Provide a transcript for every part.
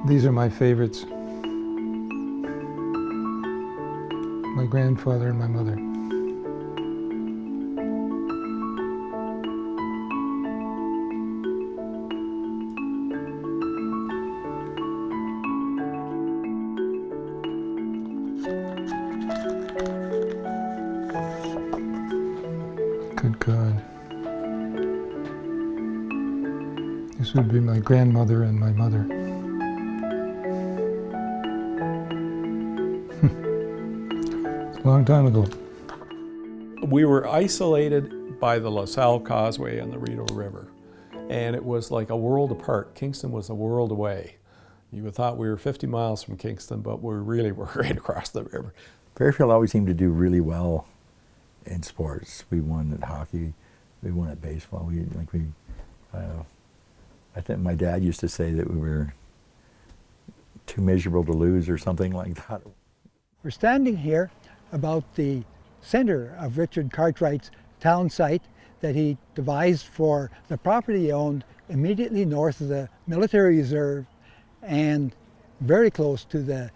These are my favorites. My grandfather and my mother. Good God. This would be my grandmother and my mother. It's a long time ago. We were isolated by the LaSalle Causeway and the Rideau River, and it was like a world apart. Kingston was a world away. You would thought we were 50 miles from Kingston, but we really were right across the river. Barriefield always seemed to do really well in sports. We won at hockey, we won at baseball. I think my dad used to say that we were too miserable to lose or something like that. We're standing here about the center of Richard Cartwright's town site that he devised for the property he owned immediately north of the military reserve and very close to the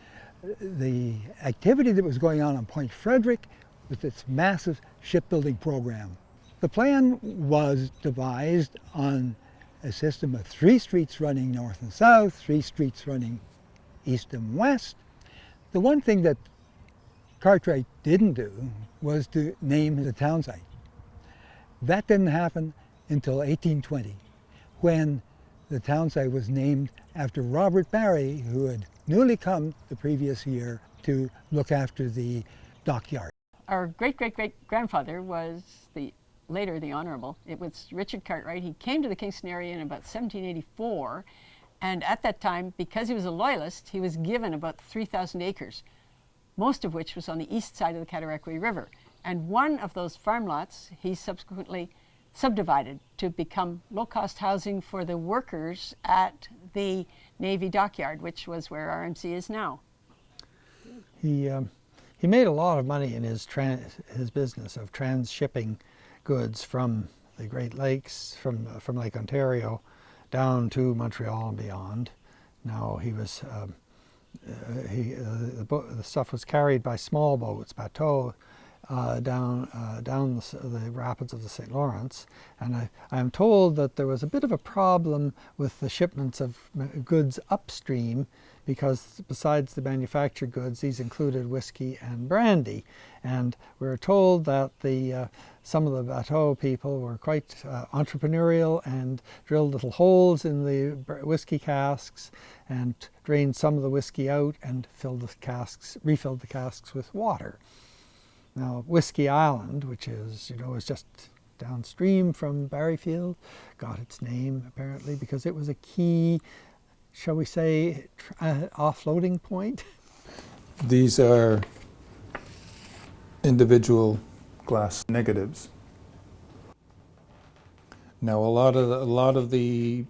activity that was going on Point Frederick with its massive shipbuilding program. The plan was devised on a system of 3 streets running north and south, 3 streets running east and west. The one thing that Cartwright didn't do was to name the town site. That didn't happen until 1820, when the town site was named after Robert Barry, who had newly come the previous year to look after the dockyard. Our great-great-great-grandfather was later the Honorable. It was Richard Cartwright. He came to the Kingston area in about 1784, and at that time, because he was a loyalist, he was given about 3,000 acres, most of which was on the east side of the Cataraqui River. And one of those farm lots he subsequently subdivided to become low-cost housing for the workers at the Navy dockyard, which was where RMC is now. He made a lot of money in his business of transshipping goods from the Great Lakes, from Lake Ontario, down to Montreal and beyond. Now the stuff was carried by small boats, bateaux, down the rapids of the St. Lawrence, and I am told that there was a bit of a problem with the shipments of goods upstream, because besides the manufactured goods, these included whiskey and brandy, and we were told that some of the bateau people were quite entrepreneurial and drilled little holes in the whiskey casks and drained some of the whiskey out and refilled the casks with water. Now, Whiskey Island, which is just downstream from Barriefield, got its name apparently because it was a key, shall we say, offloading point. These are individual glass negatives. Now, a lot of the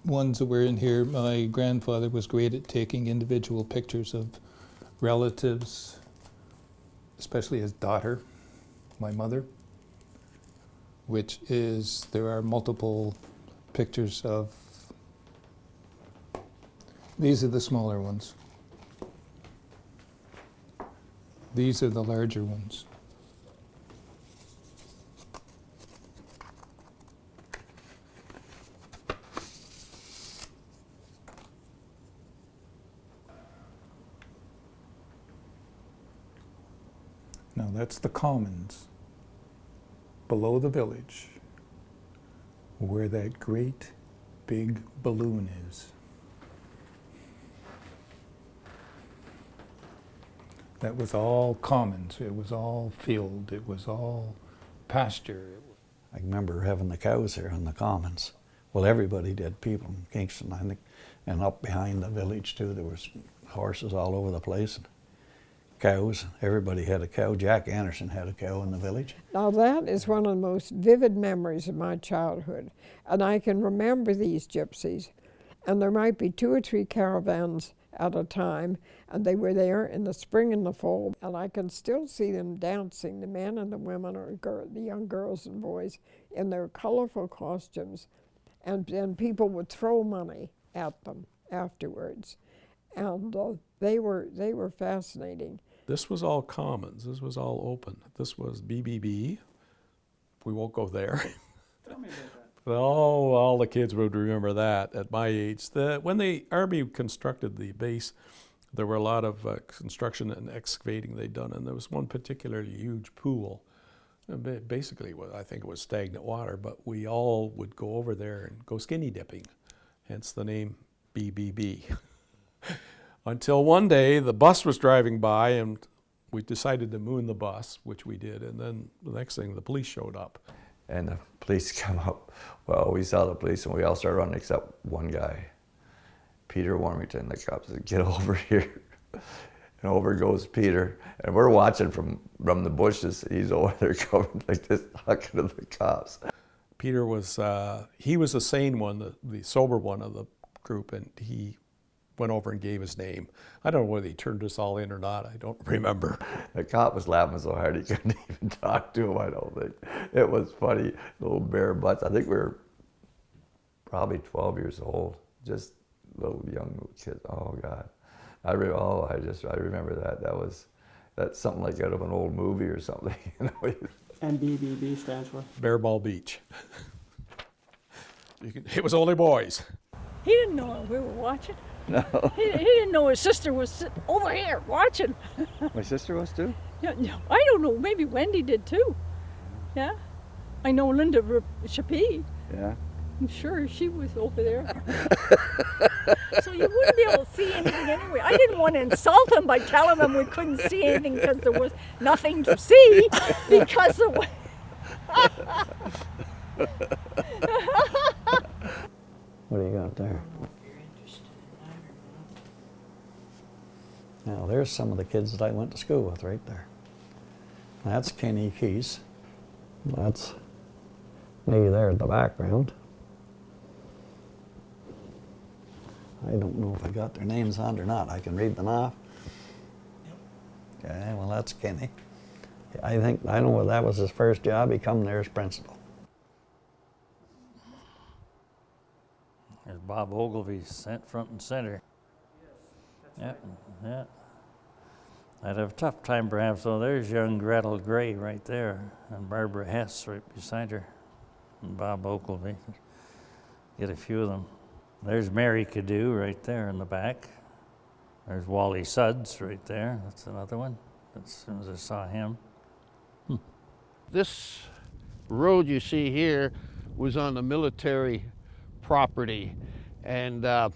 ones that were in here, my grandfather was great at taking individual pictures of relatives, especially his daughter, my mother, there are multiple pictures of, these are the smaller ones. These are the larger ones. Now that's the commons below the village, where that great big balloon is. That was all commons, it was all field, it was all pasture. I remember having the cows here on the commons. Well, everybody did, people in Kingston, I think, and up behind the village too. There was horses all over the place. Cows, everybody had a cow. Jack Anderson had a cow in the village. Now that is one of the most vivid memories of my childhood, and I can remember these gypsies, and there might be 2 or 3 caravans at a time, and they were there in the spring and the fall, and I can still see them dancing, the men and the women, or the young girls and boys, in their colorful costumes, and people would throw money at them afterwards. And they were fascinating. This was all commons. This was all open. This was BBB. We won't go there. Tell me about that. Oh, all the kids would remember that at my age. When the Army constructed the base, there were a lot of construction and excavating they'd done, and there was one particularly huge pool. And basically, I think it was stagnant water, but we all would go over there and go skinny dipping, hence the name BBB. Until one day, the bus was driving by, and we decided to moon the bus, which we did, and then the next thing, the police showed up. And the police come up. Well, we saw the police and we all started running except one guy, Peter Warmington. The cop said, "Get over here." And over goes Peter. And we're watching from the bushes. He's over there coming like this, talking to the cops. Peter was, he was the sane one, the sober one of the group, and he went over and gave his name. I don't know whether he turned us all in or not. I don't remember. The cop was laughing so hard he couldn't even talk to him, I don't think. It was funny, little bare butts. I think we were probably 12 years old, just little young kids. Oh, God. I remember that. That's something like out of an old movie or something. You know? And BBB stands for? Bear Ball Beach. It was only boys. He didn't know we were watching. No. He didn't know his sister was sitting over here watching. My sister was too? Yeah, I don't know. Maybe Wendy did too. Yeah. I know Linda Chappie. Yeah. I'm sure she was over there. So you wouldn't be able to see anything anyway. I didn't want to insult him by telling him we couldn't see anything because there was nothing to see because of What do you got there? Now, there's some of the kids that I went to school with right there. That's Kenny Keys. That's me there in the background. I don't know if I got their names on or not. I can read them off. Okay, well, that's Kenny. I know whether that was his first job. He come there as principal. There's Bob Ogilvy sent front and center. Yeah, yeah. I'd have a tough time perhaps, though. There's young Gretel Gray right there, and Barbara Hess right beside her, and Bob Ogilvy. Get a few of them. There's Mary Cadieux right there in the back. There's Wally Suds right there. That's another one. As soon as I saw him. This road you see here was on the military property, and to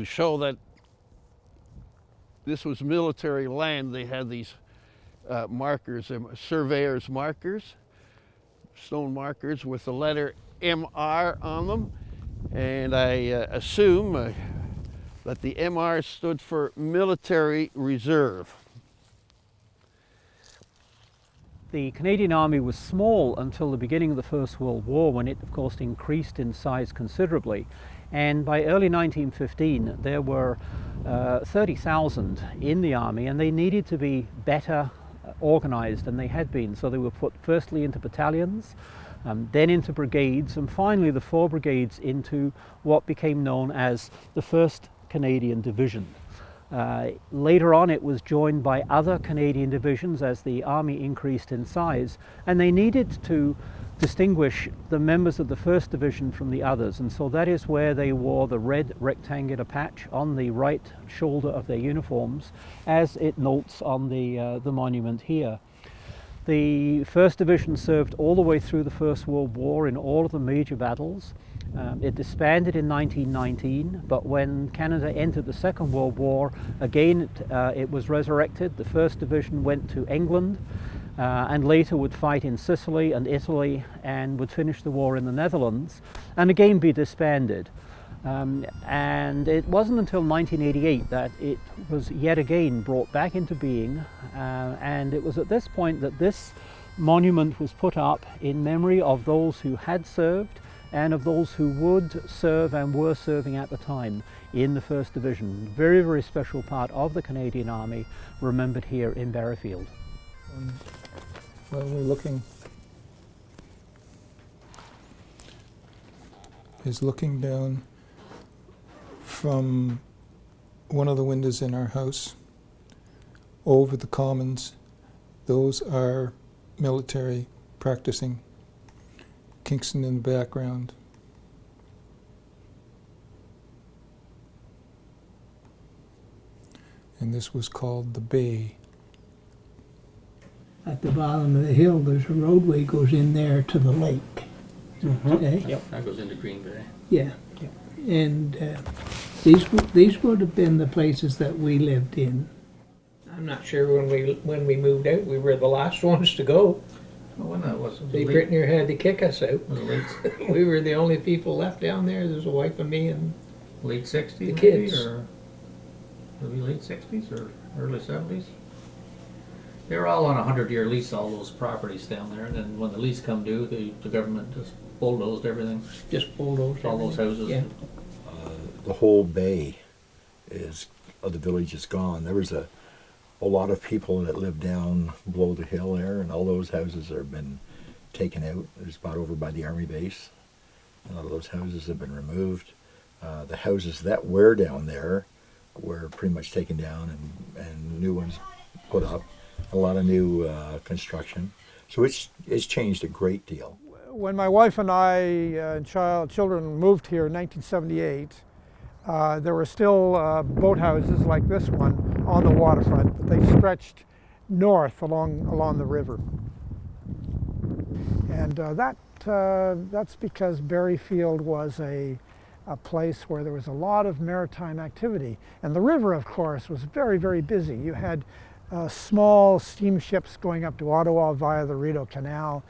show that this was military land, they had these markers, surveyor's markers, stone markers with the letter MR on them, and I assume that the MR stood for Military Reserve. The Canadian Army was small until the beginning of the First World War, when it of course increased in size considerably, and by early 1915 there were 30,000 in the Army, and they needed to be better organized than they had been. So they were put firstly into battalions, then into brigades, and finally the 4 brigades into what became known as the 1st Canadian Division. Later on it was joined by other Canadian divisions as the Army increased in size, and they needed to distinguish the members of the 1st Division from the others, and so that is where they wore the red rectangular patch on the right shoulder of their uniforms, as it notes on the monument here. The 1st Division served all the way through the First World War in all of the major battles. It disbanded in 1919, but when Canada entered the Second World War, again it was resurrected. The 1st Division went to England and later would fight in Sicily and Italy, and would finish the war in the Netherlands and again be disbanded. And it wasn't until 1988 that it was yet again brought back into being, and it was at this point that this monument was put up in memory of those who had served and of those who would serve and were serving at the time in the 1st Division. Very, very special part of the Canadian Army remembered here in Barriefield. Well, we're looking down from one of the windows in our house over the commons. Those are military practicing. Kingston in the background. And this was called the Bay. At the bottom of the hill, there's a roadway goes in there to the lake. Okay? Yep, that goes into Green Bay. Yeah. And these would have been the places that we lived in. I'm not sure when we moved out, we were the last ones to go. Well, when that was, They Brittner had to kick us out. We were the only people left down there. There's a wife and me and late 60s the kids. maybe, or maybe late 60s or early 70s. They were all on a 100-year lease, all those properties down there, and then when the lease come due, the government just bulldozed everything. Just bulldozed all those houses. Yeah. The whole bay of the village is gone. There was a lot of people that lived down below the hill there, and all those houses have been taken out. There's bought over by the army base. A lot of those houses have been removed. The houses that were down there were pretty much taken down and new ones put up. A lot of new construction. So it's changed a great deal. When my wife and I and children moved here in 1978, there were still boathouses like this one on the waterfront, but they stretched north along the river. And that's because Barriefield was a place where there was a lot of maritime activity. And the river, of course, was very, very busy. You had small steamships going up to Ottawa via the Rideau Canal.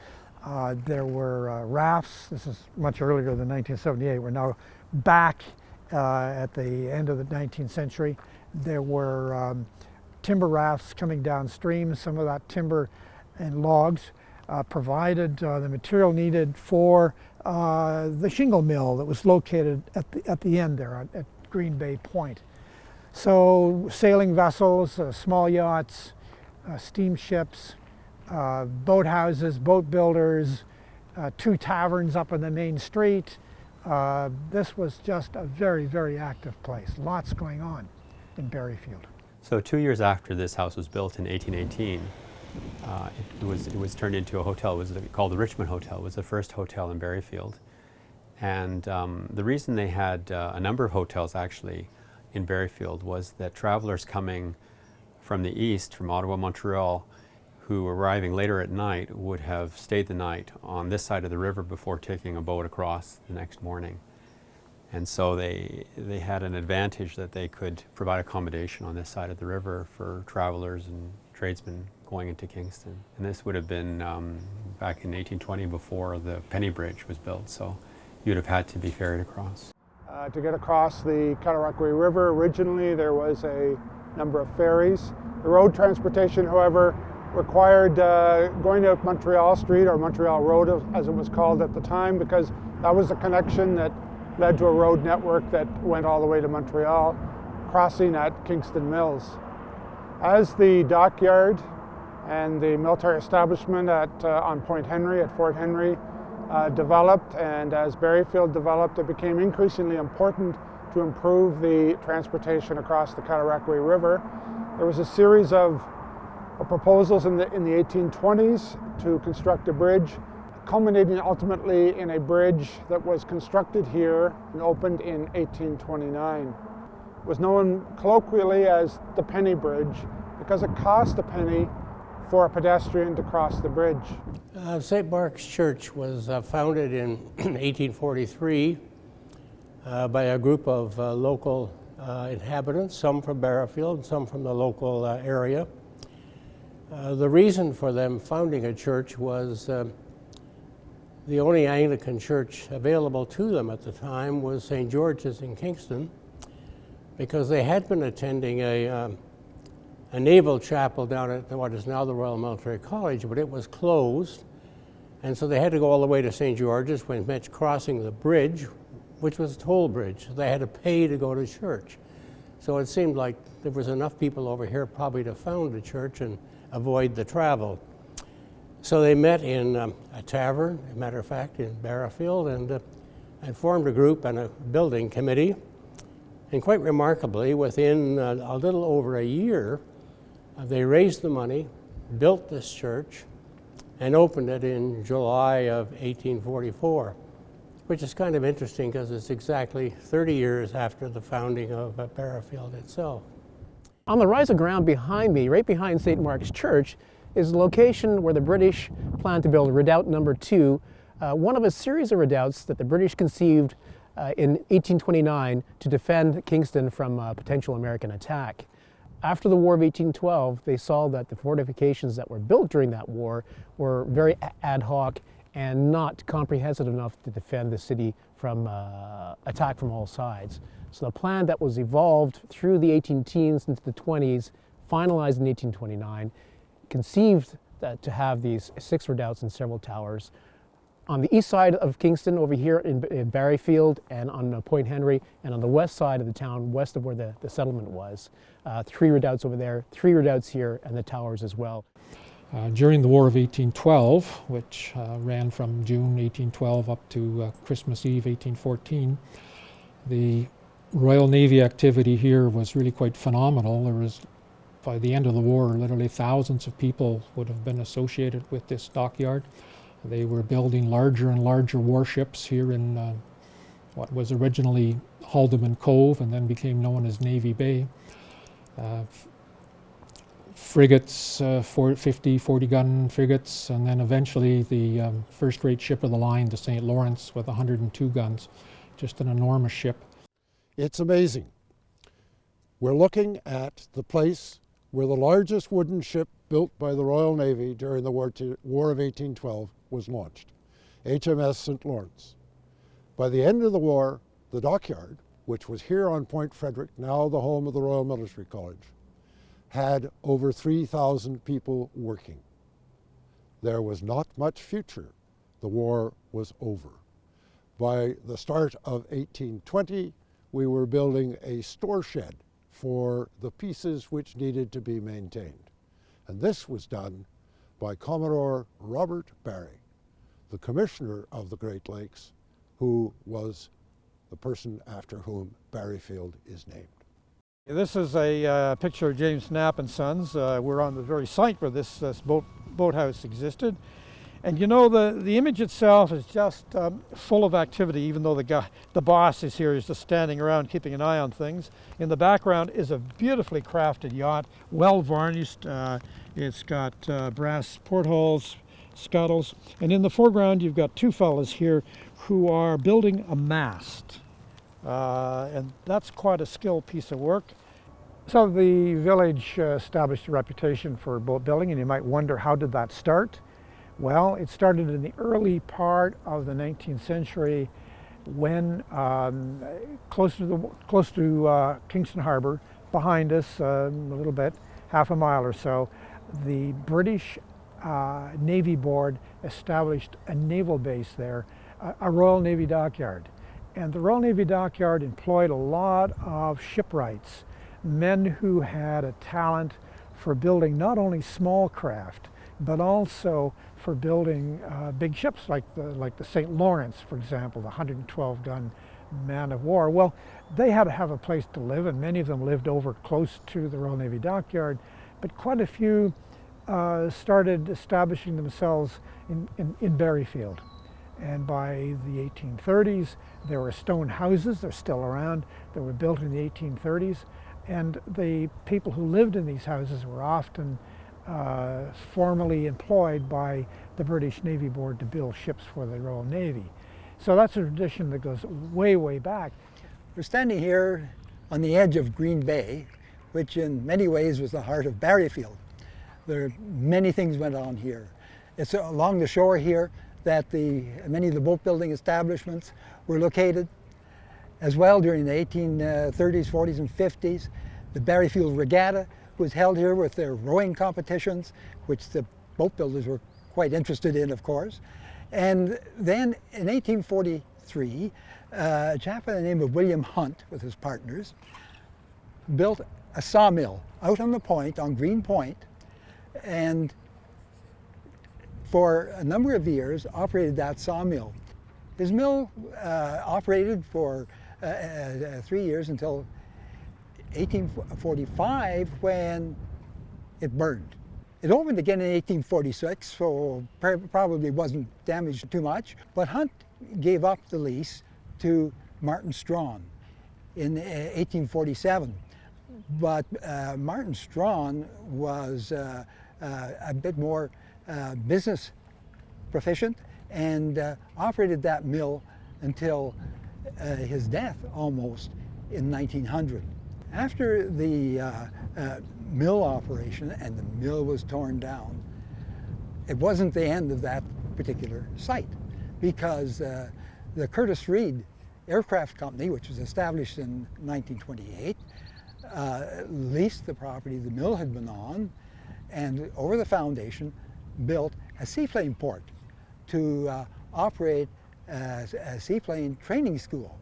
There were rafts. This is much earlier than 1978. We're now back at the end of the 19th century. There were timber rafts coming downstream. Some of that timber and logs provided the material needed for the shingle mill that was located at the end there at Green Bay Point. So sailing vessels, small yachts, steamships, boathouses, boat builders, 2 taverns up on the main street. This was just a very, very active place. Lots going on in Barriefield. So 2 years after this house was built in 1818, it was turned into a hotel. It was called the Richmond Hotel. It was the first hotel in Barriefield. And the reason they had a number of hotels actually in Barriefield was that travelers coming from the east, from Ottawa, Montreal, who were arriving later at night would have stayed the night on this side of the river before taking a boat across the next morning. And so they had an advantage that they could provide accommodation on this side of the river for travelers and tradesmen going into Kingston. And this would have been back in 1820 before the Penny Bridge was built, so you'd have had to be ferried across. To get across the Cataraqui River, originally there was a number of ferries. The road transportation, however, required going to Montreal Street, or Montreal Road as it was called at the time, because that was a connection that led to a road network that went all the way to Montreal, crossing at Kingston Mills. As the dockyard and the military establishment on Point Henry, at Fort Henry, developed, and as Barriefield developed, it became increasingly important to improve the transportation across the Cataraqui River. There was a series of proposals in the 1820s to construct a bridge, culminating ultimately in a bridge that was constructed here and opened in 1829. It was known colloquially as the Penny Bridge because it cost a penny for a pedestrian to cross the bridge. St. Mark's Church was founded in 1843 by a group of local inhabitants, some from Barriefield and some from the local area. The reason for them founding a church was the only Anglican church available to them at the time was St. George's in Kingston, because they had been attending a naval chapel down at what is now the Royal Military College, but it was closed. And so they had to go all the way to St. George's, when it meant crossing the bridge, which was a toll bridge. So they had to pay to go to church. So it seemed like there was enough people over here probably to found a church and avoid the travel. So they met in a tavern, as a matter of fact, in Barriefield, and formed a group and a building committee. And quite remarkably, within a little over a year, they raised the money, built this church, and opened it in July of 1844, which is kind of interesting because it's exactly 30 years after the founding of Barriefield itself. On the rise of ground behind me, right behind St. Mark's Church, is the location where the British planned to build Redoubt Number 2, one of a series of redoubts that the British conceived in 1829 to defend Kingston from potential American attack. After the War of 1812, they saw that the fortifications that were built during that war were very ad hoc and not comprehensive enough to defend the city from attack from all sides. So the plan that was evolved through the 18-teens into the 20s, finalized in 1829, conceived to have these 6 redoubts and several towers. On the east side of Kingston, over here in Barriefield, and on Point Henry, and on the west side of the town, west of where the settlement was. 3 redoubts over there, 3 redoubts here, and the towers as well. During the War of 1812, which ran from June 1812 up to Christmas Eve 1814, the Royal Navy activity here was really quite phenomenal. There was, by the end of the war, literally thousands of people would have been associated with this dockyard. They were building larger and larger warships here in what was originally Haldeman Cove and then became known as Navy Bay. Frigates, 50, 40-gun frigates, and then eventually the first-rate ship of the line, the St. Lawrence, with 102 guns. Just an enormous ship. It's amazing. We're looking at the place where the largest wooden ship built by the Royal Navy during the War of 1812 was launched, HMS St. Lawrence. By the end of the war, the dockyard, which was here on Point Frederick, now the home of the Royal Military College, had over 3,000 people working. There was not much future. The war was over. By the start of 1820, we were building a store shed for the pieces which needed to be maintained. And this was done by Commodore Robert Barry, the Commissioner of the Great Lakes, who was the person after whom Barriefield is named. This is a picture of James Knapp and Sons. We're on the very site where this boathouse existed. And you know, the image itself is just full of activity, even though the boss is here, is just standing around keeping an eye on things. In the background is a beautifully crafted yacht, well varnished. It's got brass portholes, scuttles. And in the foreground, you've got 2 fellas here who are building a mast. And that's quite a skilled piece of work. So the village established a reputation for boat building, and you might wonder, how did that start? Well, it started in the early part of the 19th century when, close to Kingston Harbor, behind us a little bit, half a mile or so, the British Navy Board established a naval base there, a Royal Navy dockyard. And the Royal Navy dockyard employed a lot of shipwrights, men who had a talent for building not only small craft, but also for building big ships like the St. Lawrence, for example, the 112-gun man of war. Well, they had to have a place to live, and many of them lived over close to the Royal Navy dockyard, but quite a few started establishing themselves in Barriefield. And by the 1830s, there were stone houses, they're still around, that were built in the 1830s, and the people who lived in these houses were often formally employed by the British Navy Board to build ships for the Royal Navy. So that's a tradition that goes way, way back. We're standing here on the edge of Green Bay, which in many ways was the heart of Barriefield. There are many things went on here. It's along the shore here that many of the boat building establishments were located. As well, during the 1830s, 40s, and 50s, the Barriefield Regatta was held here with their rowing competitions, which the boat builders were quite interested in, of course. And then in 1843, a chap by the name of William Hunt, with his partners, built a sawmill out on the point, on Green Point, and for a number of years operated that sawmill. His mill operated for 3 years until 1845 when it burned. It opened again in 1846, so probably wasn't damaged too much, but Hunt gave up the lease to Martin Strawn in 1847. But Martin Strawn was a bit more business proficient and operated that mill until his death almost in 1900. After the mill operation and the mill was torn down, it wasn't the end of that particular site, because the Curtis Reed Aircraft Company, which was established in 1928, leased the property the mill had been on, and over the foundation built a seaplane port to operate a seaplane training school.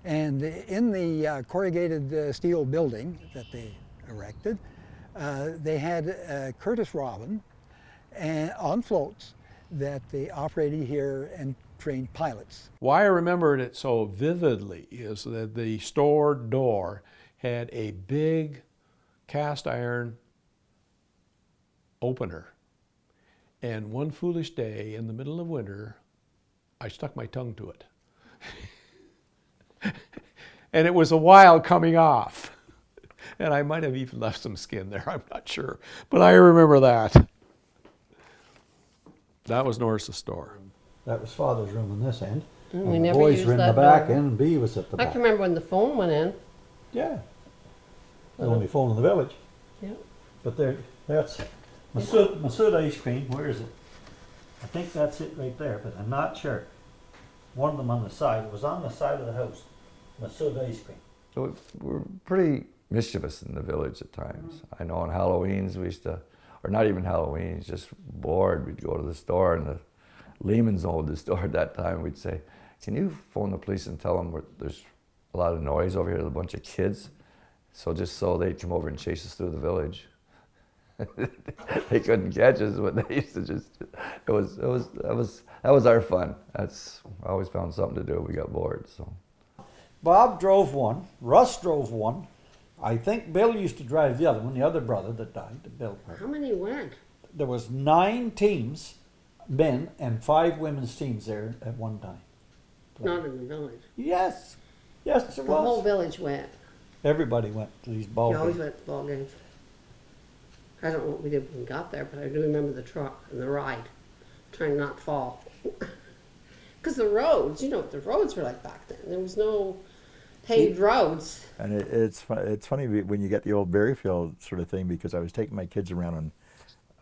And in the corrugated steel building that they erected, they had Curtis Robin on floats that they operated here and trained pilots. Why I remembered it so vividly is that the store door had a big cast iron opener. And one foolish day in the middle of winter, I stuck my tongue to it. And it was a while coming off. And I might have even left some skin there, I'm not sure. But I remember that. That was Norris's store. That was Father's room in this end. We And the never boys used were in the that back door. end and B was at the I back. can remember when the phone went in. Yeah. The only phone in the village. Yeah. But there, that's Masood ice cream. Where is it? I think that's it right there, but I'm not sure. One of them on the side. It was on the side of the house. Masood ice cream. So we're pretty mischievous in the village at times. I know on Halloweens we used to, or not even Halloweens, just bored, we'd go to the store, and the Lehmans owned the store at that time. We'd say, can you phone the police and tell them there's a lot of noise over here, there's a bunch of kids? So just so they'd come over and chase us through the village. They couldn't catch us, but they used to just, that was our fun. I always found something to do, we got bored, so. Bob drove one. Russ drove one. I think Bill used to drive the other one, the other brother that died, Bill. How many went? There was 9 teams, men, and 5 women's teams there at one time. Not in the village. Yes. Yes, there The was. whole village went. Everybody went to these ball We always games. went to ball games. I don't know what we did when we got there, but I do remember the truck and the ride, trying not to fall. Because the roads, you know what the roads were like back then. There was no paved roads. And it's funny when you get the old Barriefield sort of thing, because I was taking my kids around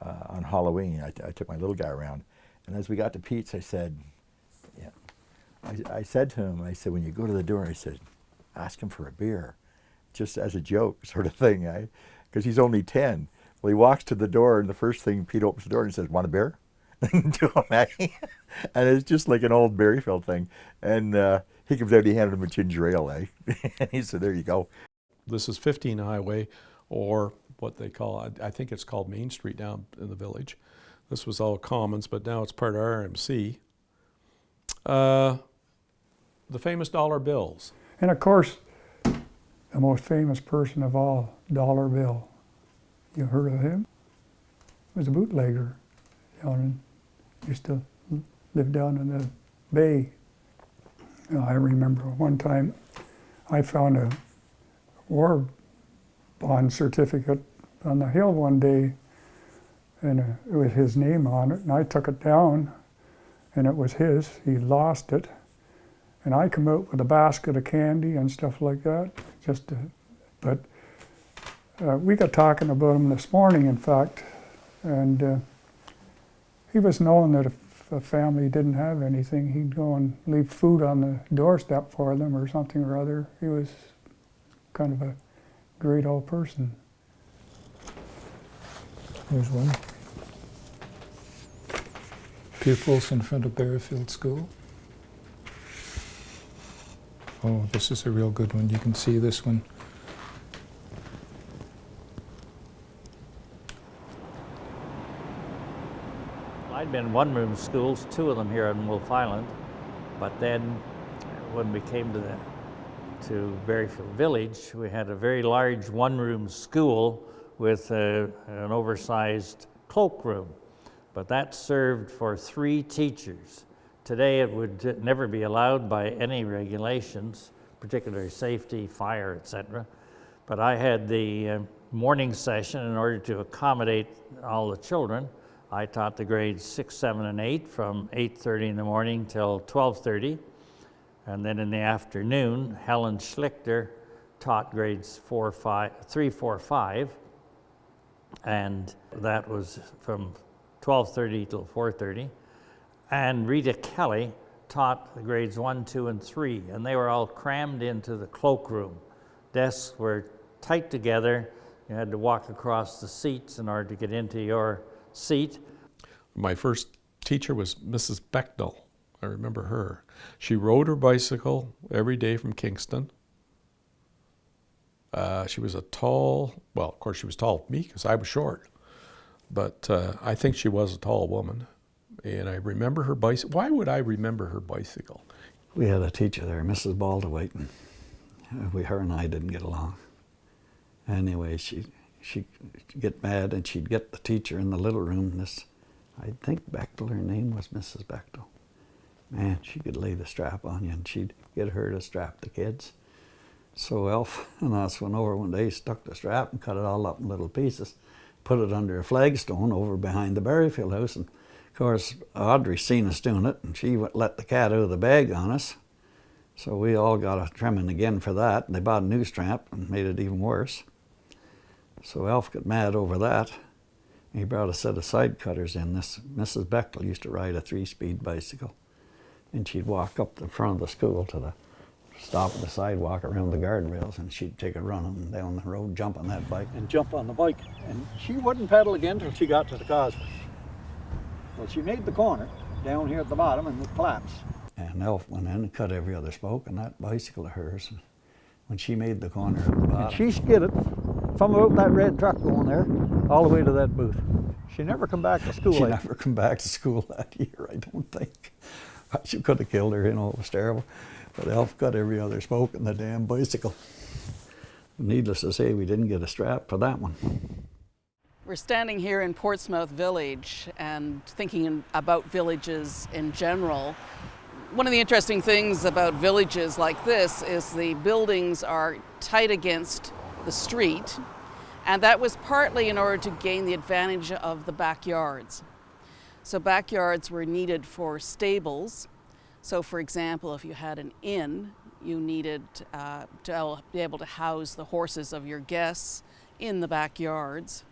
on Halloween. I took my little guy around, and as we got to Pete's, I said, I said to him, I said, when you go to the door, I said, ask him for a beer, just as a joke sort of thing, because he's only 10. Well, he walks to the door, and the first thing, Pete opens the door and he says, want a beer? To him, and it's just like an old Barriefield thing. And he comes out, he handed him a ginger ale, and he said, there you go. This is 15 Highway, or what they call, I think it's called Main Street down in the village. This was all commons, but now it's part of RMC. The famous dollar bills. And of course, the most famous person of all, Dollar Bill. You heard of him? He was a bootlegger. Used to live down in the bay. I remember one time I found a war bond certificate on the hill one day, and it was his name on it, and I took it down, and it was his. He lost it, and I come out with a basket of candy and stuff like that, but we got talking about him this morning, in fact, and he was known that if a family didn't have anything, he'd go and leave food on the doorstep for them or something or other. He was kind of a great old person. Here's one. Pupils in front of Barriefield School. Oh, this is a real good one. You can see this one. I'd been one-room schools, 2 of them here on Wolf Island, but then when we came to the to Barriefield Village, we had a very large one-room school with an oversized cloakroom, but that served for 3 teachers. Today it would never be allowed by any regulations, particularly safety, fire, etc. But I had the morning session in order to accommodate all the children. I taught the grades 6, 7, and 8 from 8:30 in the morning till 12:30. And then in the afternoon, Helen Schlichter taught grades 3, 4, 5. And that was from 12:30 till 4:30. And Rita Kelly taught the grades 1, 2, and 3. And they were all crammed into the cloakroom. Desks were tight together. You had to walk across the seats in order to get into your seat. My first teacher was Mrs. Becknell. I remember her. She rode her bicycle every day from Kingston. She was a tall, well, of course she was tall to me because I was short, but I think she was a tall woman. And I remember her bicycle. Why would I remember her bicycle? We had a teacher there, Mrs. Baldwin. Her and I didn't get along. Anyway, she'd get mad and she'd get the teacher in the little room. I think Bechtel, her name was Mrs. Bechtel. Man, she could lay the strap on you, and she'd get her to strap the kids. So Elf and us went over one day, stuck the strap and cut it all up in little pieces, put it under a flagstone over behind the Barriefield house. And of course, Audrey seen us doing it, and she let the cat out of the bag on us. So we all got a trimming again for that, and they bought a new strap and made it even worse. So Elf got mad over that. He brought a set of side cutters in. This Mrs. Bechtel used to ride a 3-speed bicycle. And she'd walk up the front of the school to the stop at the sidewalk around the guardrails, and she'd take a run and down the road, jump on that bike. And jump on the bike. And she wouldn't pedal again until she got to the causeway. Well, she made the corner down here at the bottom, and it collapsed. And Elf went in and cut every other spoke on that bicycle of hers. And when she made the corner at the bottom, and she skidded from out that red truck going there all the way to that booth. She never come back to school. She never come back to school that year, I don't think. She could have killed her, you know, it was terrible. But Elf cut every other spoke in the damn bicycle. Needless to say, we didn't get a strap for that one. We're standing here in Portsmouth Village and thinking about villages in general. One of the interesting things about villages like this is the buildings are tight against the street, and that was partly in order to gain the advantage of the backyards. So backyards were needed for stables. So for example, if you had an inn, you needed to be able to house the horses of your guests in the backyards.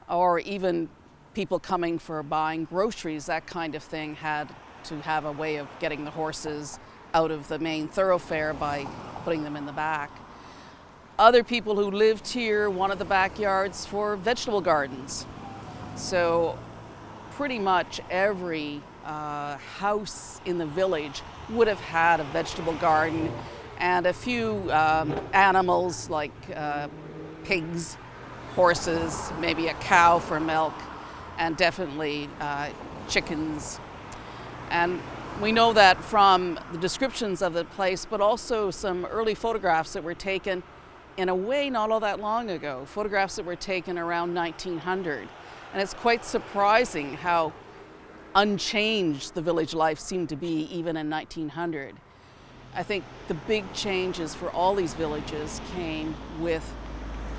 Or even people coming for buying groceries, that kind of thing, had to have a way of getting the horses out of the main thoroughfare by putting them in the back. Other people who lived here wanted the backyards for vegetable gardens. So pretty much every house in the village would have had a vegetable garden and a few animals like pigs, horses, maybe a cow for milk, and definitely chickens. And we know that from the descriptions of the place, but also some early photographs that were taken in a way not all that long ago, photographs that were taken around 1900. And it's quite surprising how unchanged the village life seemed to be even in 1900. I think the big changes for all these villages came with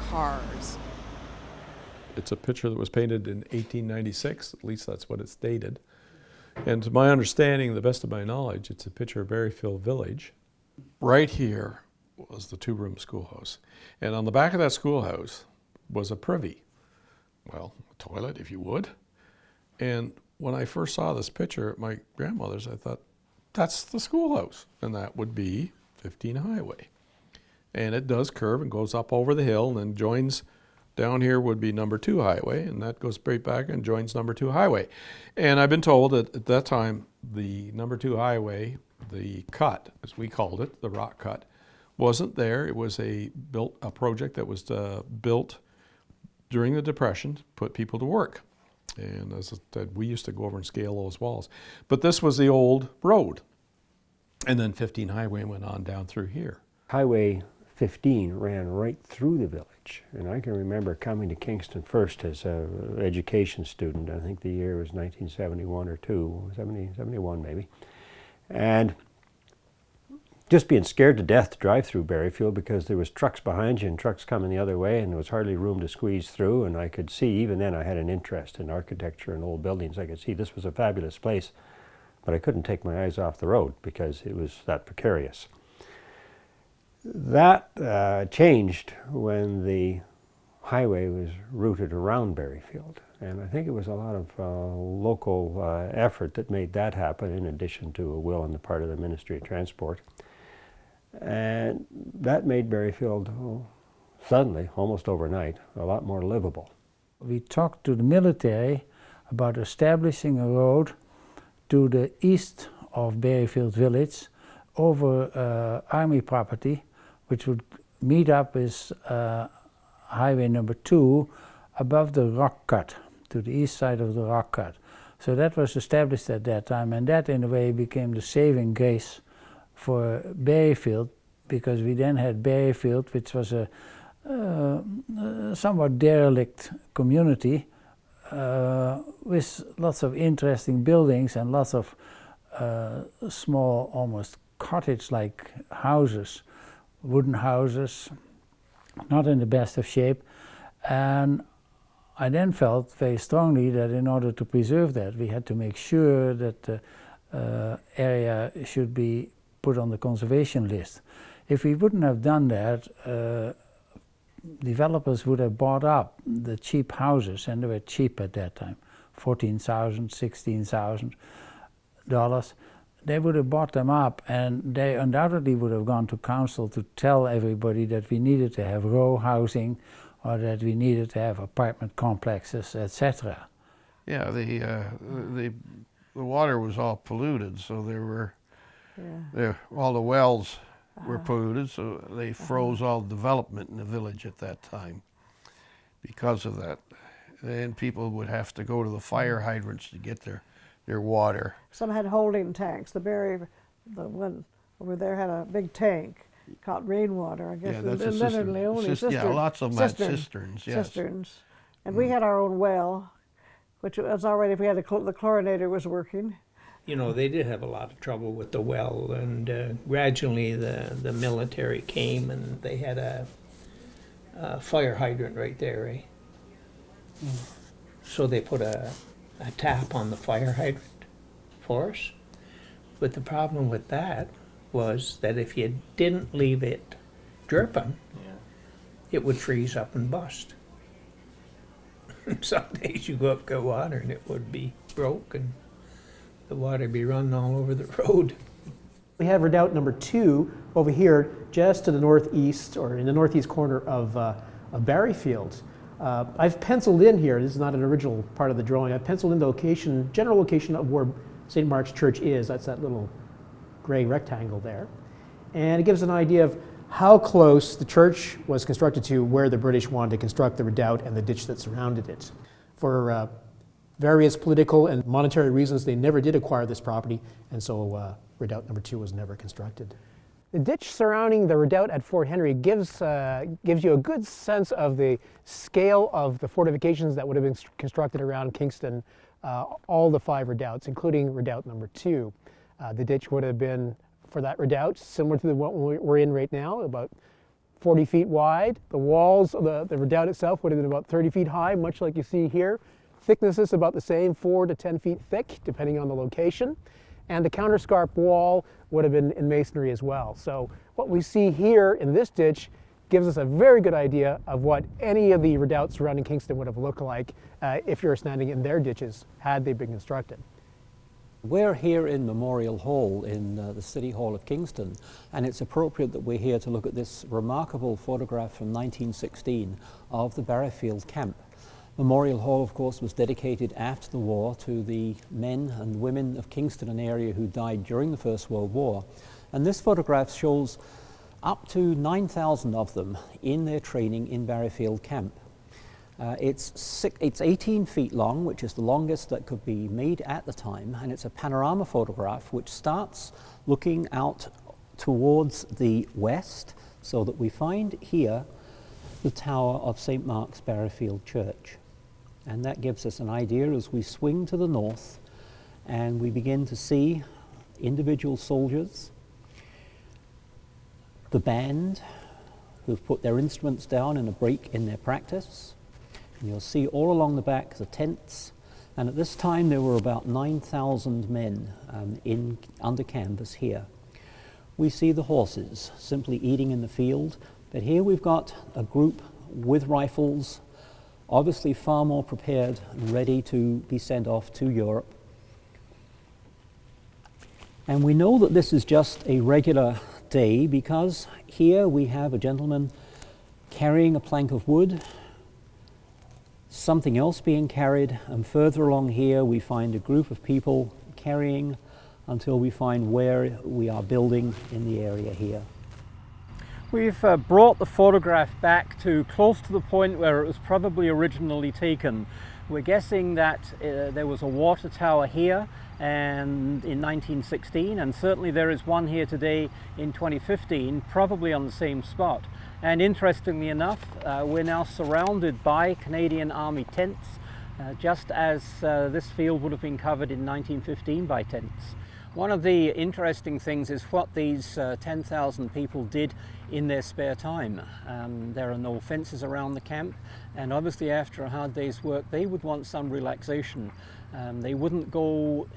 cars. It's a picture that was painted in 1896, at least that's what it's dated. And to my understanding, the best of my knowledge, it's a picture of Barriefield Village. Right here was the 2-room schoolhouse. And on the back of that schoolhouse was a privy. Well, a toilet, if you would. And when I first saw this picture at my grandmother's, I thought, that's the schoolhouse. And that would be 15 Highway. And it does curve and goes up over the hill and then joins. Down here would be number 2 Highway, and that goes straight back and joins number 2 Highway. And I've been told that at that time, the number 2 Highway, the cut, as we called it, the rock cut, wasn't there. It was a project that was built during the Depression to put people to work. And as I said, we used to go over and scale those walls. But this was the old road. And then 15 Highway went on down through here. Highway 15 ran right through the village, and I can remember coming to Kingston first as an education student. I think the year was 1971 or 71 maybe, and just being scared to death to drive through Barriefield because there was trucks behind you and trucks coming the other way, and there was hardly room to squeeze through. And I could see, even then I had an interest in architecture and old buildings. I could see this was a fabulous place, but I couldn't take my eyes off the road because it was that precarious. That changed when the highway was routed around Barriefield, and I think it was a lot of local effort that made that happen, in addition to a will on the part of the Ministry of Transport. And that made Barriefield suddenly, almost overnight, a lot more livable. We talked to the military about establishing a road to the east of Barriefield Village over army property, which would meet up with highway number 2 above the rock cut, to the east side of the rock cut. So that was established at that time, and that in a way became the saving grace for Barriefield, because we then had Barriefield, which was a somewhat derelict community with lots of interesting buildings and lots of small, almost cottage-like houses, wooden houses, not in the best of shape. And I then felt very strongly that in order to preserve that, we had to make sure that the area should be put on the conservation list. If we wouldn't have done that, developers would have bought up the cheap houses, and they were cheap at that time, $14,000, $16,000. They would have bought them up, and they undoubtedly would have gone to council to tell everybody that we needed to have row housing, or that we needed to have apartment complexes, etc. Yeah, the water was all polluted, so all the wells were polluted, so they froze all development in the village at that time because of that. And people would have to go to the fire hydrants to get their water. Some had holding tanks. The one over there had a big tank called rainwater, I guess. Yeah, that's a cistern. Yeah, lots of them had cisterns, yes. Cisterns. And we had our own well, which was already, if we had the chlorinator was working. You know, they did have a lot of trouble with the well, and gradually the military came and they had a fire hydrant right there, eh? So they put a tap on the fire hydrant for us. But the problem with that was that if you didn't leave it dripping, it would freeze up and bust. Some days you go up, get water, and it would be broke, and the water would be running all over the road. We have redoubt number 2 over here, just to the northeast, or in the northeast corner of Barriefield. I've penciled in here, this is not an original part of the drawing, I've penciled in the location, general location of where St. Mark's Church is. That's that little gray rectangle there. And it gives an idea of how close the church was constructed to where the British wanted to construct the redoubt and the ditch that surrounded it. For various political and monetary reasons, they never did acquire this property, and so redoubt number 2 was never constructed. The ditch surrounding the redoubt at Fort Henry gives you a good sense of the scale of the fortifications that would have been constructed around Kingston, all the 5 redoubts, including redoubt number 2. The ditch would have been, for that redoubt, similar to the one we're in right now, about 40 feet wide. The walls of the redoubt itself would have been about 30 feet high, much like you see here. Thickness is about the same, 4 to 10 feet thick, depending on the location. And the counterscarp wall would have been in masonry as well. So what we see here in this ditch gives us a very good idea of what any of the redoubts surrounding Kingston would have looked like if you're standing in their ditches, had they been constructed. We're here in Memorial Hall in the City Hall of Kingston, and it's appropriate that we're here to look at this remarkable photograph from 1916 of the Barriefield camp. Memorial Hall, of course, was dedicated after the war to the men and women of Kingston and area who died during the First World War. And this photograph shows up to 9,000 of them in their training in Barriefield camp. It's 18 feet long, which is the longest that could be made at the time, and it's a panorama photograph which starts looking out towards the west, so that we find here the tower of St. Mark's Barriefield Church. And that gives us an idea as we swing to the north and we begin to see individual soldiers, the band who've put their instruments down in a break in their practice. And you'll see all along the back the tents, and at this time there were about 9,000 men under canvas here. We see the horses simply eating in the field, but here we've got a group with rifles, obviously far more prepared and ready to be sent off to Europe. And we know that this is just a regular day because here we have a gentleman carrying a plank of wood, something else being carried, and further along here we find a group of people carrying until we find where we are building in the area here. We've brought the photograph back to close to the point where it was probably originally taken. We're guessing that there was a water tower here and in 1916, and certainly there is one here today in 2015, probably on the same spot. And interestingly enough, we're now surrounded by Canadian Army tents, just as this field would have been covered in 1915 by tents. One of the interesting things is what these 10,000 people did in their spare time. There are no fences around the camp, and obviously after a hard day's work they would want some relaxation. They wouldn't go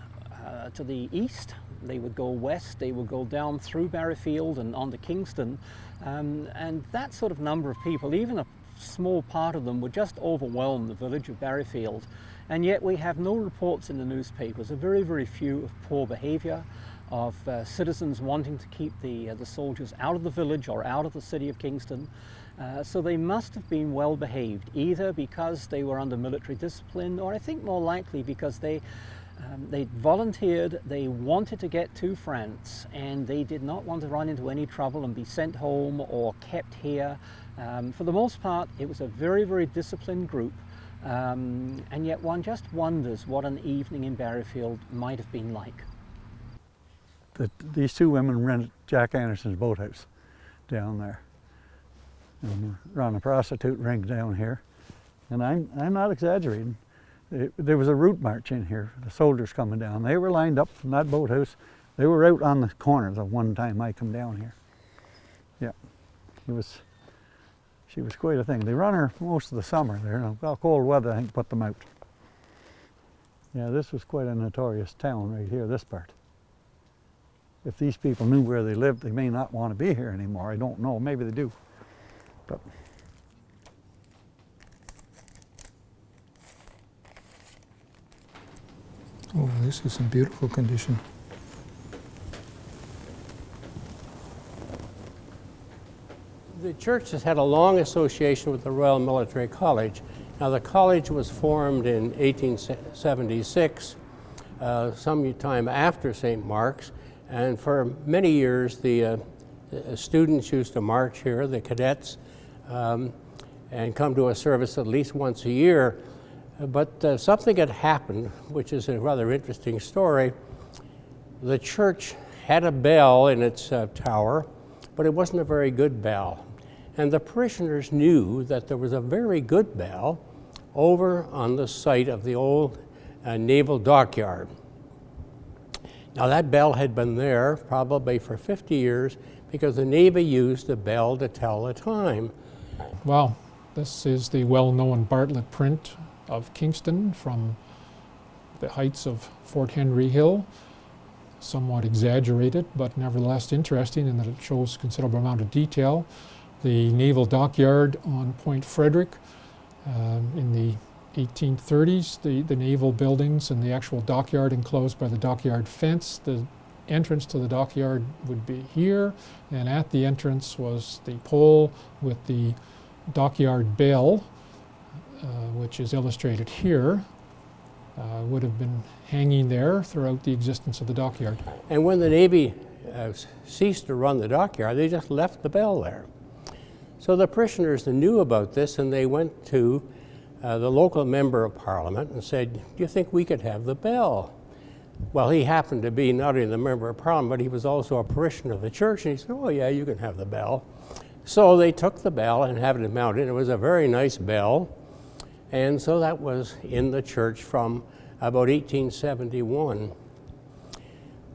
to the east, they would go west, they would go down through Barriefield and on to Kingston, and that sort of number of people, even a small part of them, would just overwhelm the village of Barriefield. And yet we have no reports in the newspapers, a very, very few, of poor behaviour, of citizens wanting to keep the soldiers out of the village or out of the city of Kingston. So they must have been well behaved, either because they were under military discipline, or I think more likely because they volunteered, they wanted to get to France, and they did not want to run into any trouble and be sent home or kept here. For the most part, it was a very, very disciplined group. And yet one just wonders what an evening in Barriefield might have been like. These two women rented Jack Anderson's boathouse down there. And run a prostitute ring down here. And I'm not exaggerating. There was a route march in here, the soldiers coming down. They were lined up from that boathouse. They were out on the corner the one time I come down here. Yeah, she was quite a thing. They run her most of the summer there. Well, cold weather, I think, put them out. Yeah, this was quite a notorious town right here, this part. If these people knew where they lived, they may not want to be here anymore. I don't know, maybe they do. But oh, this is in beautiful condition. The church has had a long association with the Royal Military College. Now, the college was formed in 1876, some time after St. Mark's, and for many years the students used to march here, the cadets, and come to a service at least once a year. But something had happened, which is a rather interesting story. The church had a bell in its tower, but it wasn't a very good bell. And the parishioners knew that there was a very good bell over on the site of the old naval dockyard. Now, that bell had been there probably for 50 years because the Navy used the bell to tell the time. Well, this is the well-known Bartlett print of Kingston from the heights of Fort Henry Hill. Somewhat exaggerated, but nevertheless interesting in that it shows considerable amount of detail. The naval dockyard on Point Frederick in the 1830s, the naval buildings and the actual dockyard enclosed by the dockyard fence. The entrance to the dockyard would be here, and at the entrance was the pole with the dockyard bell, which is illustrated here. Would have been hanging there throughout the existence of the dockyard. And when the Navy ceased to run the dockyard, they just left the bell there. So the parishioners knew about this, and they went to the local member of parliament and said, do you think we could have the bell? Well, he happened to be not only the member of parliament, but he was also a parishioner of the church, and he said, oh yeah, you can have the bell. So they took the bell and had it mounted. It was a very nice bell, and so that was in the church from about 1871.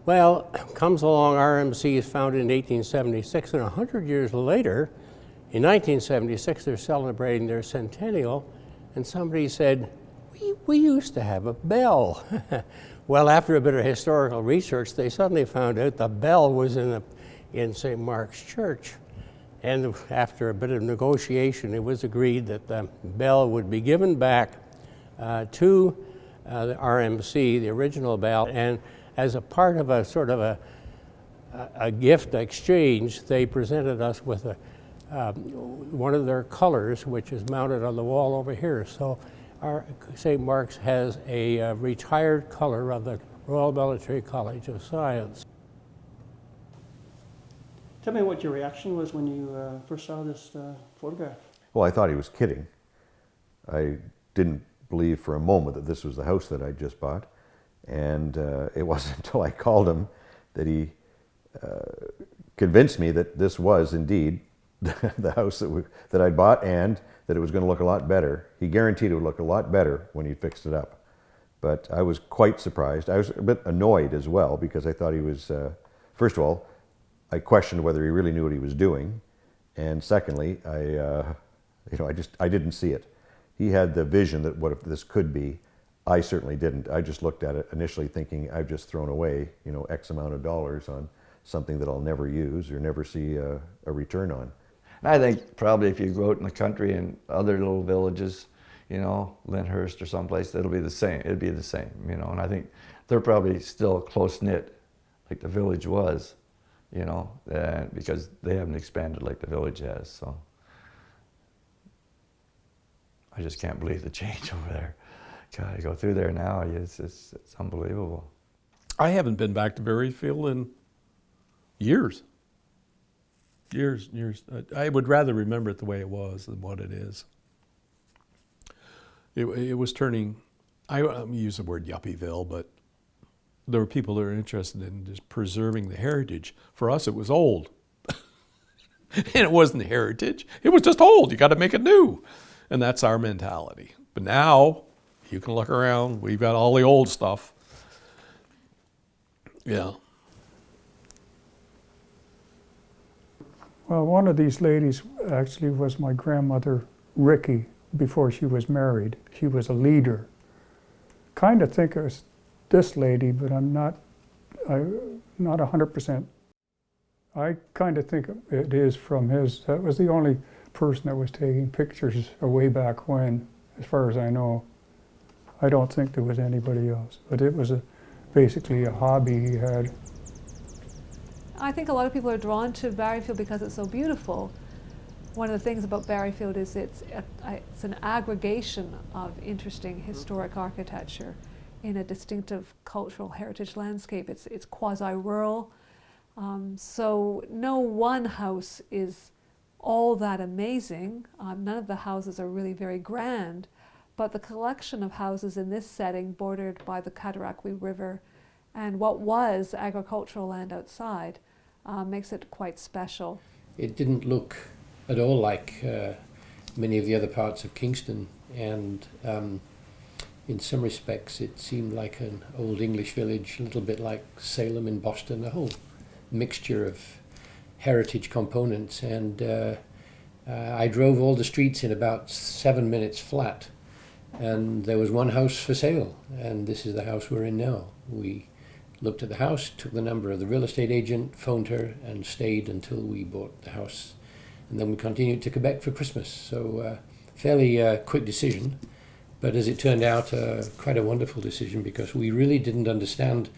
Well, comes along, RMC is founded in 1876, and 100 years later, in 1976, they're celebrating their centennial, and somebody said, we used to have a bell. Well, after a bit of historical research, they suddenly found out the bell was in St. Mark's Church. And after a bit of negotiation, it was agreed that the bell would be given back to the RMC, the original bell, and as a part of a sort of a gift exchange, they presented us with one of their colors, which is mounted on the wall over here. So our St. Mark's has a retired color of the Royal Military College of Science. Tell me what your reaction was when you first saw this photograph. Well, I thought he was kidding. I didn't believe for a moment that this was the house that I just bought. And it wasn't until I called him that he convinced me that this was indeed the house that I'd bought, and that it was going to look a lot better. He guaranteed it would look a lot better when he fixed it up. But I was quite surprised. I was a bit annoyed as well, because I thought he was, first of all, I questioned whether he really knew what he was doing. And secondly, I didn't see it. He had the vision that what if this could be. I certainly didn't. I just looked at it initially thinking I've just thrown away, X amount of dollars on something that I'll never use or never see a return on. I think probably if you go out in the country and other little villages, Lyndhurst or someplace, it'll be the same. It'd be the same, and I think they're probably still close-knit like the village was, because they haven't expanded like the village has, so. I just can't believe the change over there. God, I go through there now, it's unbelievable. I haven't been back to Barriefield in years. Years. I would rather remember it the way it was than what it is. It was turning, I use the word Yuppieville, but there were people that were interested in just preserving the heritage. For us, it was old. And it wasn't heritage, it was just old. You got to make it new. And that's our mentality. But now, you can look around, we've got all the old stuff. Yeah. Well, one of these ladies actually was my grandmother, Ricky, before she was married. She was a leader. Kind of think it was this lady, but I'm not 100%. I kind of think it is from his. That was the only person that was taking pictures way back when, as far as I know. I don't think there was anybody else, but it was basically a hobby he had. I think a lot of people are drawn to Barriefield because it's so beautiful. One of the things about Barriefield is it's an aggregation of interesting historic architecture in a distinctive cultural heritage landscape. It's quasi-rural, so no one house is all that amazing. None of the houses are really very grand, but the collection of houses in this setting, bordered by the Cataraqui River and what was agricultural land outside, makes it quite special. It didn't look at all like many of the other parts of Kingston, and in some respects it seemed like an old English village, a little bit like Salem in Boston, a whole mixture of heritage components. And I drove all the streets in about 7 minutes flat, and there was one house for sale, and this is the house we're in now. We looked at the house, took the number of the real estate agent, phoned her, and stayed until we bought the house. And then we continued to Quebec for Christmas. So fairly quick decision, but as it turned out, quite a wonderful decision, because we really didn't understand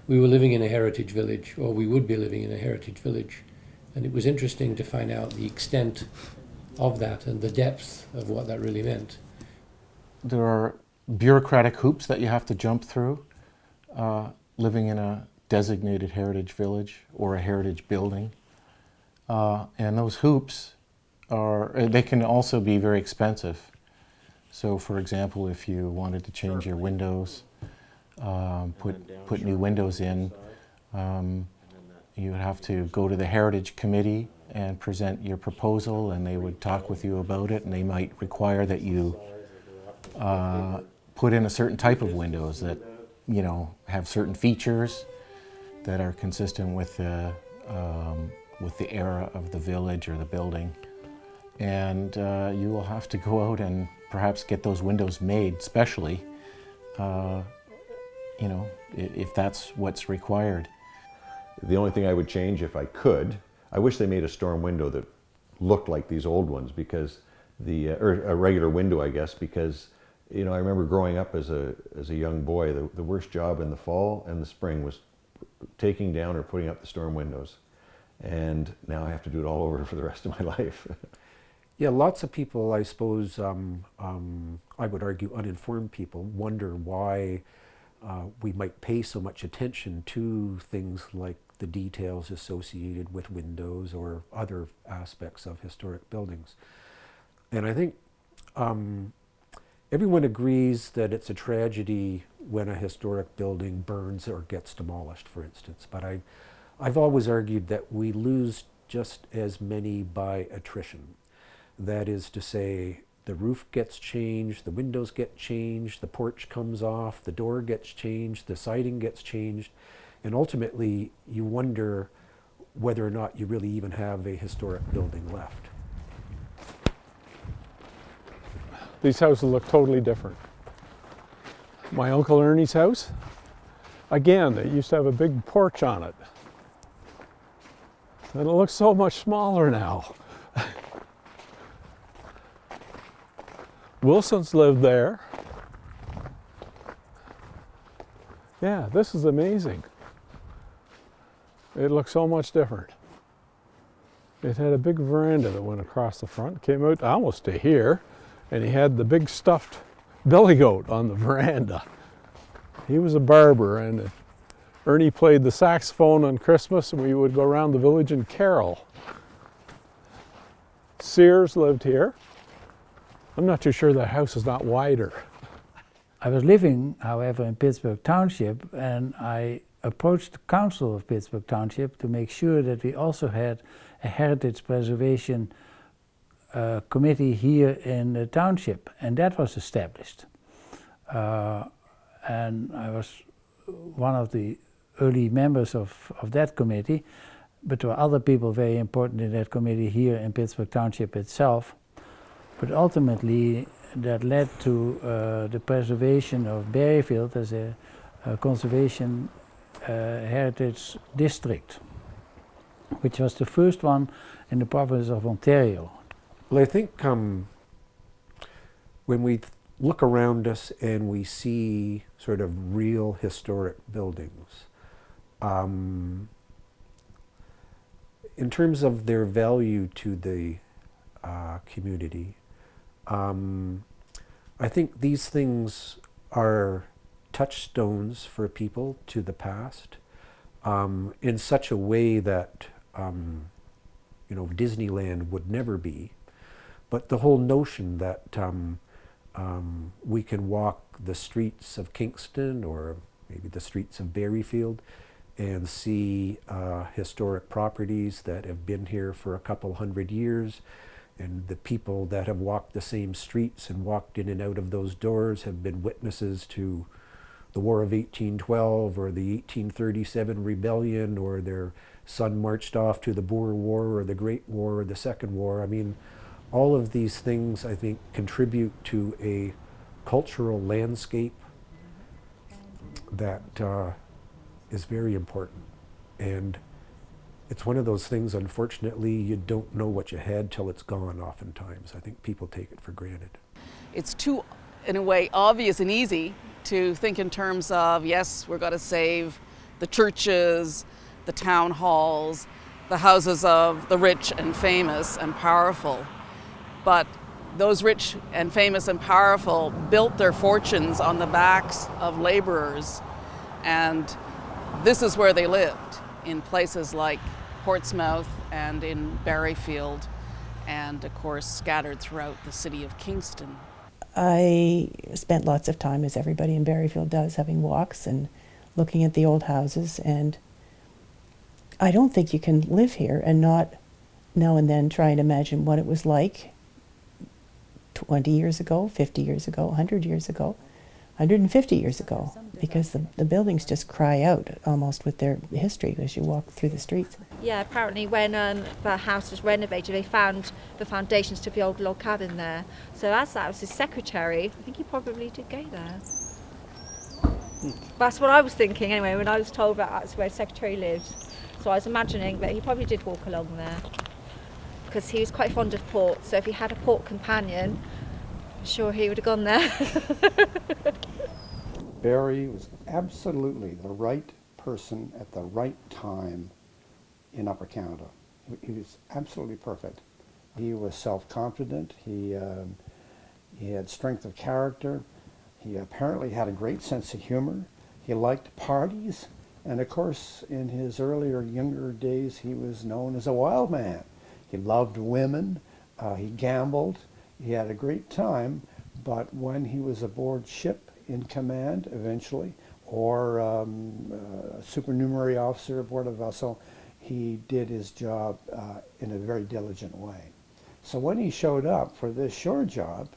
we were living in a heritage village, or we would be living in a heritage village. And it was interesting to find out the extent of that and the depth of what that really meant. There are bureaucratic hoops that you have to jump through living in a designated heritage village or a heritage building. And those hoops they can also be very expensive. So for example, if you wanted to change your windows, put new windows in, you would have to go to the Heritage Committee and present your proposal, and they would talk with you about it, and they might require that you put in a certain type of windows that, you know, have certain features that are consistent with the era of the village or the building. And you will have to go out and perhaps get those windows made specially, you know, if that's what's required. The only thing I would change if I could, I wish they made a storm window that looked like these old ones, because or a regular window, I guess, because, you know, I remember growing up as a young boy, the worst job in the fall and the spring was taking down or putting up the storm windows. And now I have to do it all over for the rest of my life. Yeah, lots of people, I suppose, I would argue uninformed people, wonder why we might pay so much attention to things like the details associated with windows or other aspects of historic buildings. And I think everyone agrees that it's a tragedy when a historic building burns or gets demolished, for instance. But I've always argued that we lose just as many by attrition. That is to say, the roof gets changed, the windows get changed, the porch comes off, the door gets changed, the siding gets changed, and ultimately you wonder whether or not you really even have a historic building left. These houses look totally different. My Uncle Ernie's house, again, it used to have a big porch on it. And it looks so much smaller now. Wilson's lived there. Yeah, this is amazing. It looks so much different. It had a big veranda that went across the front, came out almost to here, and he had the big stuffed billy goat on the veranda. He was a barber, and Ernie played the saxophone on Christmas, and we would go around the village and carol. Sears lived here. I'm not too sure the house is not wider. I was living, however, in Pittsburgh Township, and I approached the council of Pittsburgh Township to make sure that we also had a heritage preservation committee here in the township, and that was established. And I was one of the early members of that committee, but there were other people very important in that committee here in Pittsburgh Township itself. But ultimately, that led to the preservation of Barriefield as a conservation heritage district, which was the first one in the province of Ontario. Well, I think when we look around us and we see sort of real historic buildings, in terms of their value to the community, I think these things are touchstones for people to the past in such a way that you know, Disneyland would never be. But the whole notion that we can walk the streets of Kingston or maybe the streets of Barriefield and see historic properties that have been here for a couple hundred years, and the people that have walked the same streets and walked in and out of those doors have been witnesses to the War of 1812 or the 1837 Rebellion, or their son marched off to the Boer War or the Great War or the Second War. I mean, all of these things, I think, contribute to a cultural landscape that is very important. And it's one of those things, unfortunately, you don't know what you had till it's gone oftentimes. I think people take it for granted. It's too, in a way, obvious and easy to think in terms of, yes, we're going to save the churches, the town halls, the houses of the rich and famous and powerful. But those rich and famous and powerful built their fortunes on the backs of laborers, and this is where they lived, in places like Portsmouth and in Barriefield, and of course scattered throughout the city of Kingston. I spent lots of time, as everybody in Barriefield does, having walks and looking at the old houses, and I don't think you can live here and not now and then try and imagine what it was like 20 years ago, 50 years ago, 100 years ago, 150 years ago, because the buildings just cry out almost with their history as you walk through the streets. Yeah, apparently when the house was renovated, they found the foundations to the old log cabin there. So as that was his secretary, I think he probably did go there. That's what I was thinking anyway when I was told that that's where his secretary lived. So I was imagining that he probably did walk along there because he was quite fond of port. So if he had a port companion, I'm sure he would have gone there. Barry was absolutely the right person at the right time in Upper Canada. He was absolutely perfect. He was self-confident. He had strength of character. He apparently had a great sense of humor. He liked parties. And of course, in his earlier, younger days, he was known as a wild man. He loved women. He gambled. He had a great time. But when he was aboard ship in command, eventually, or a supernumerary officer aboard a vessel, he did his job in a very diligent way. So when he showed up for this shore job,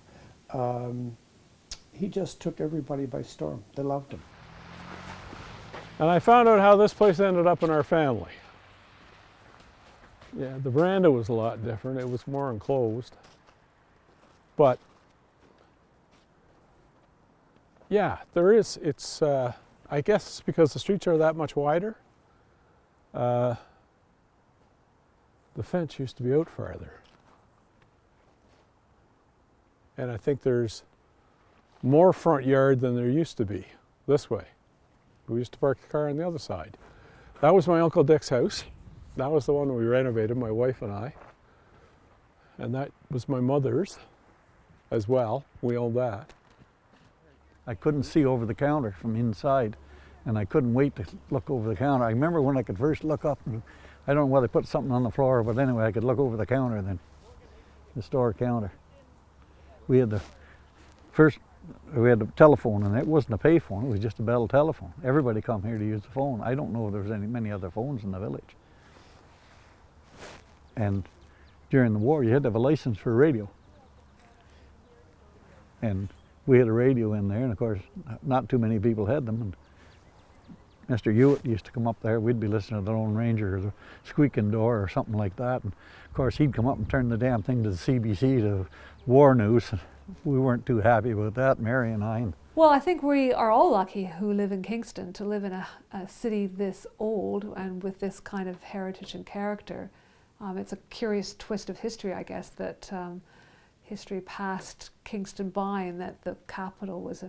he just took everybody by storm. They loved him. And I found out how this place ended up in our family. Yeah, the veranda was a lot different. It was more enclosed. But yeah, there is, it's, I guess it's because the streets are that much wider. The fence used to be out farther. And I think there's more front yard than there used to be this way. We used to park the car on the other side. That was my Uncle Dick's house. That was the one we renovated, my wife and I. And that was my mother's as well. We owned that. I couldn't see over the counter from inside, and I couldn't wait to look over the counter. I remember when I could first look up, and I don't know whether they put something on the floor, but anyway, I could look over the counter then, the store counter. We had the telephone, and it wasn't a pay phone, it was just a Bell telephone. Everybody come here to use the phone. I don't know if there was many other phones in the village. And during the war, you had to have a license for a radio. And we had a radio in there, and of course, not too many people had them. And Mr. Hewitt used to come up there. We'd be listening to the Lone Ranger or the Squeaking Door or something like that. And of course, he'd come up and turn the damn thing to the CBC, to war news. We weren't too happy with that, Mary and I. Well, I think we are all lucky who live in Kingston to live in a city this old and with this kind of heritage and character. It's a curious twist of history, I guess, that history passed Kingston by, and that the capital was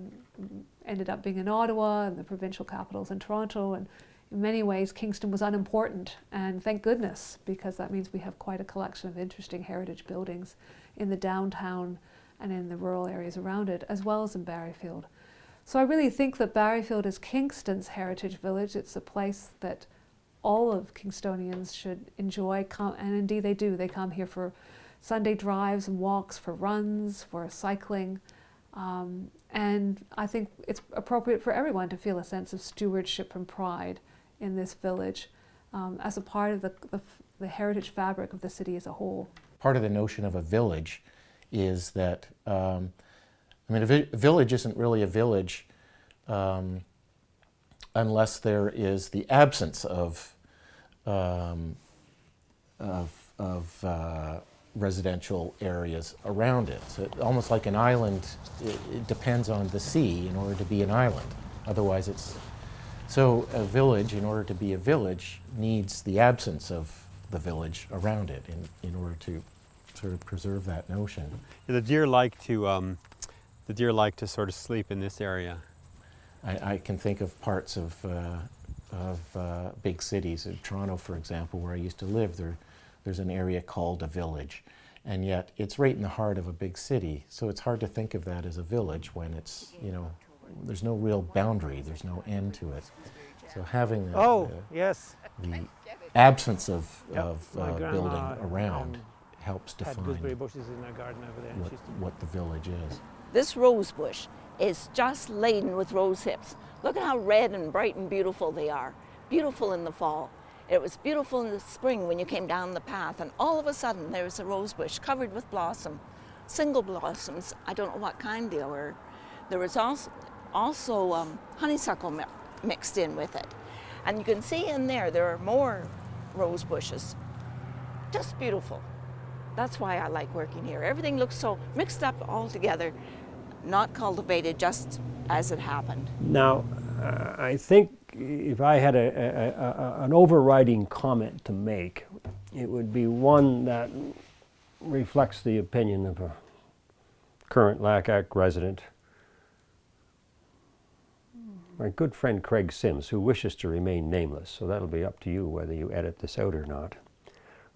ended up being in Ottawa and the provincial capital's in Toronto, and in many ways Kingston was unimportant, and thank goodness, because that means we have quite a collection of interesting heritage buildings in the downtown and in the rural areas around it, as well as in Barriefield. So I really think that Barriefield is Kingston's heritage village. It's a place that all of Kingstonians should enjoy, and indeed they do. They come here for Sunday drives and walks, for runs, for cycling. And I think it's appropriate for everyone to feel a sense of stewardship and pride in this village as a part of the heritage fabric of the city as a whole. Part of the notion of a village is that, I mean, a village isn't really a village unless there is the absence of residential areas around it. So almost like an island, it depends on the sea in order to be an island. Otherwise it's, so a village, in order to be a village, needs the absence of the village around it in order to sort of preserve that notion. The deer like to sort of sleep in this area. I can think of parts of big cities. In Toronto, for example, where I used to live, there's an area called a village, and yet it's right in the heart of a big city. So it's hard to think of that as a village when it's, you know, there's no real boundary, there's no end to it. So having the absence of building around helps define gooseberry bushes in our garden over there. what the village is. This rose bush is just laden with rose hips. Look at how red and bright and beautiful they are. Beautiful in the fall. It was beautiful in the spring when you came down the path, and all of a sudden there was a rose bush covered with blossom. Single blossoms, I don't know what kind they were. There was also honeysuckle mixed in with it. And you can see in there are more rose bushes. Just beautiful. That's why I like working here. Everything looks so mixed up all together, not cultivated just as it happened. Now, I think if I had an overriding comment to make, it would be one that reflects the opinion of a current Lac-Ac resident, my good friend Craig Sims, who wishes to remain nameless, so that'll be up to you whether you edit this out or not,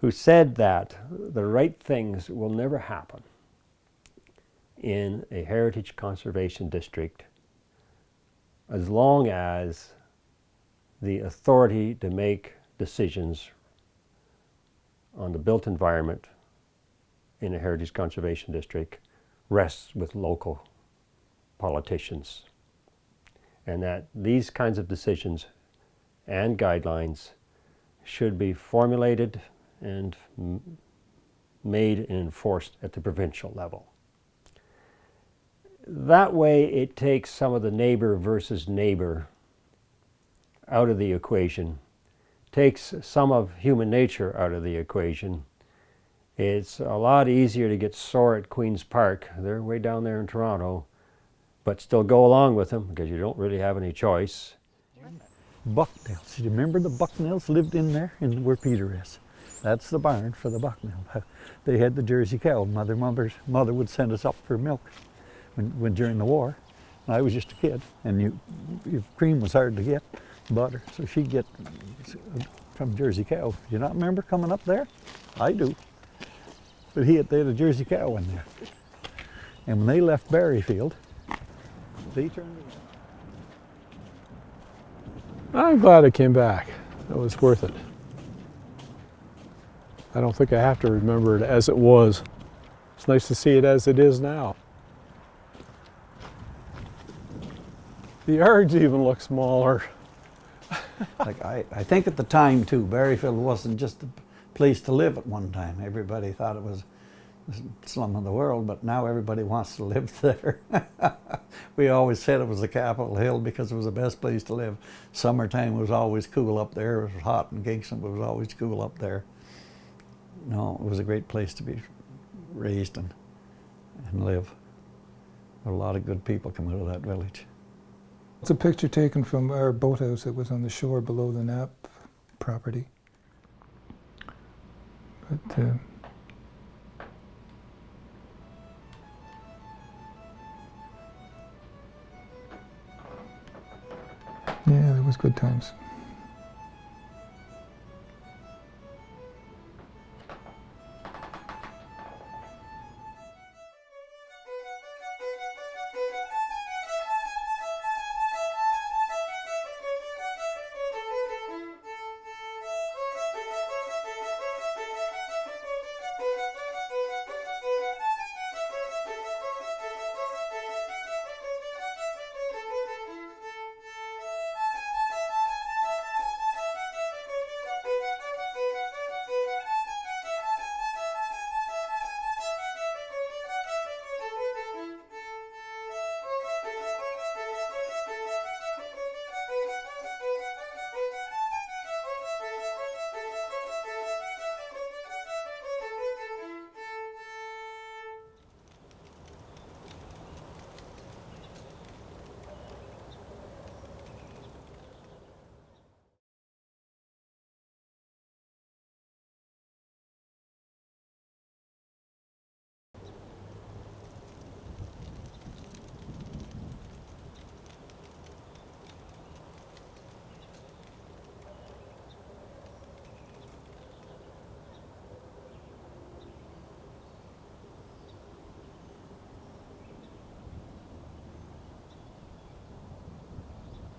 who said that the right things will never happen in a heritage conservation district as long as the authority to make decisions on the built environment in a heritage conservation district rests with local politicians, and that these kinds of decisions and guidelines should be formulated and made and enforced at the provincial level. That way it takes some of the neighbor versus neighbor out of the equation, takes some of human nature out of the equation. It's a lot easier to get sore at Queen's Park, they're way down there in Toronto, but still go along with them because you don't really have any choice. Bucknells. You remember the Bucknells lived in there and where Peter is? That's the barn for the Bucknell. They had the Jersey cow. Mother would send us up for milk when during the war. I was just a kid, and cream was hard to get, butter, so she'd get from Jersey cow. Do you not remember coming up there? I do. But they had a Jersey cow in there. And when they left Barriefield, they turned around. I'm glad I came back. It was worth it. I don't think I have to remember it as it was. It's nice to see it as it is now. The yards even look smaller. Like I think at the time too, Barriefield wasn't just a place to live at one time. Everybody thought it was the slum of the world, but now everybody wants to live there. We always said it was the Capitol Hill because it was the best place to live. Summertime was always cool up there. It was hot in Kingston, but it was always cool up there. No, it was a great place to be raised and live. A lot of good people come out of that village. It's a picture taken from our boathouse that was on the shore below the Knapp property. But yeah, there was good times.